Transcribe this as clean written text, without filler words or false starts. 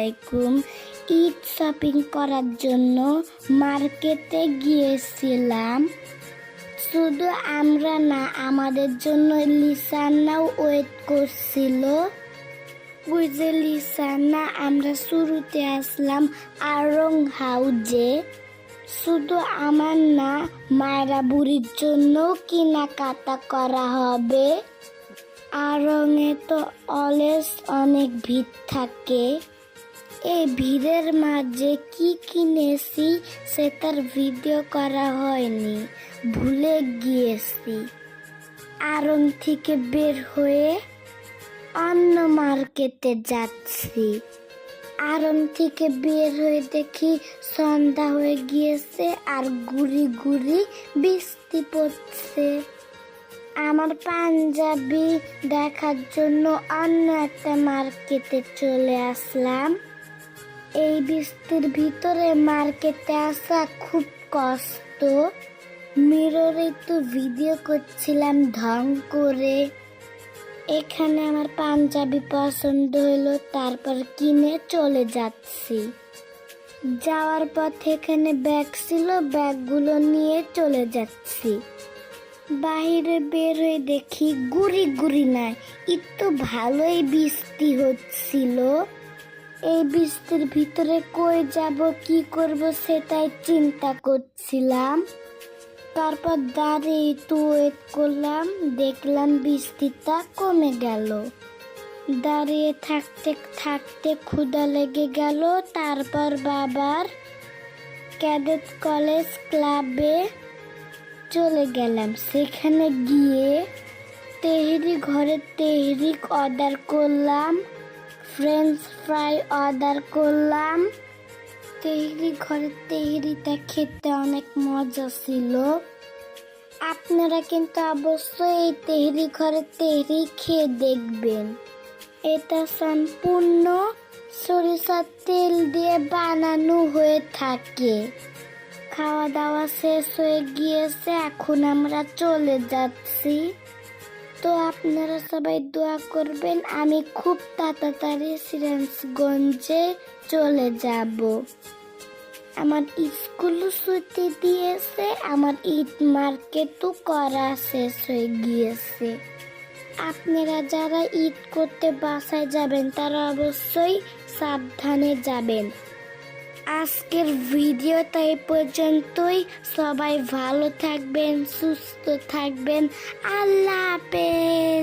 আলাইকুম। ঈদ শপিং করার জন্য মার্কেটে গিয়েছিলাম। শুধু আমরা না, আমাদের জন্য লিসানাও ওয়েট করছিল। ওই যে লিসানা, আমরা শুরুতে আসলাম আরং হাউজে। শুধু আমার না, মায়েরা বুড়ির জন্য কেনাকাটা করা হবে। আড়ংয়ে তো অলওয়েজ অনেক ভিড় থাকে। এই ভিড়ের মাঝে কি কিনেছি সেটার ভিডিও করা হয়নি, ভুলে গিয়েছি। আড়ং থেকে বের হয়ে অন্য মার্কেটে যাচ্ছি। আড়ং থেকে বের হয়ে দেখি সন্ধ্যা হয়ে গিয়েছে আর গুড়ি গুড়ি বৃষ্টি পড়ছে। আমার পাঞ্জাবি দেখার জন্য অন্য একটা মার্কেটে চলে আসলাম। এই বৃষ্টির ভিতরে মার্কেটে আসা খুব কষ্ট। মিররে তো ভিডিও করছিলাম ঢং করে। এখানে আমার পাঞ্জাবি পছন্দ হলো, তারপর কিনে চলে যাচ্ছি। যাওয়ার পথে এখানে ব্যাগ ছিল, ব্যাগগুলো নিয়ে চলে যাচ্ছি। বাহিরে বের হয়ে দেখি গুড়ি গুড়ি নাই, একটু ভালোই বৃষ্টি হচ্ছিল। এই বৃষ্টির ভিতরে কই যাব, কি করব সেটাই চিন্তা করছিলাম। তারপর দাঁড়িয়ে একটু ওয়েট করলাম, দেখলাম বৃষ্টিটা কমে গেল। দাঁড়িয়ে থাকতে থাকতে ক্ষুধা লেগে গেল। তারপর বাবার ক্যাডেট কলেজ ক্লাবে চলে গেলাম। সেখানে গিয়ে ঘরে তেহরি অর্ডার করলাম, ফ্রেঞ্চ ফ্রাই অর্ডার করলাম। ঘরে তেহরিটা খেতে অনেক মজা ছিল। আপনারা কিন্তু অবশ্যই এই ঘরে তেহরি খেয়ে দেখবেন। এটা সম্পূর্ণ সরিষার তেল দিয়ে বানানো হয়ে থাকে। খাওয়া দাওয়া শেষ হয়ে গিয়েছে, এখন আমরা চলে যাচ্ছি। তো আপনারা সবাই দোয়া করবেন, আমি খুব তাড়াতাড়ি সিরাজগঞ্জে চলে যাব। আমার স্কুল ছুটি দিয়েছে, আমার ঈদ মার্কেটও করা শেষ হয়ে গিয়েছে। আপনারা যারা ঈদ করতে বাসায় যাবেন তারা অবশ্যই সাবধানে যাবেন। আজকের ভিডিওটা এই পর্যন্তই। সবাই ভালো থাকবেন, সুস্থ থাকবেন। আল্লাহ হাফেজ।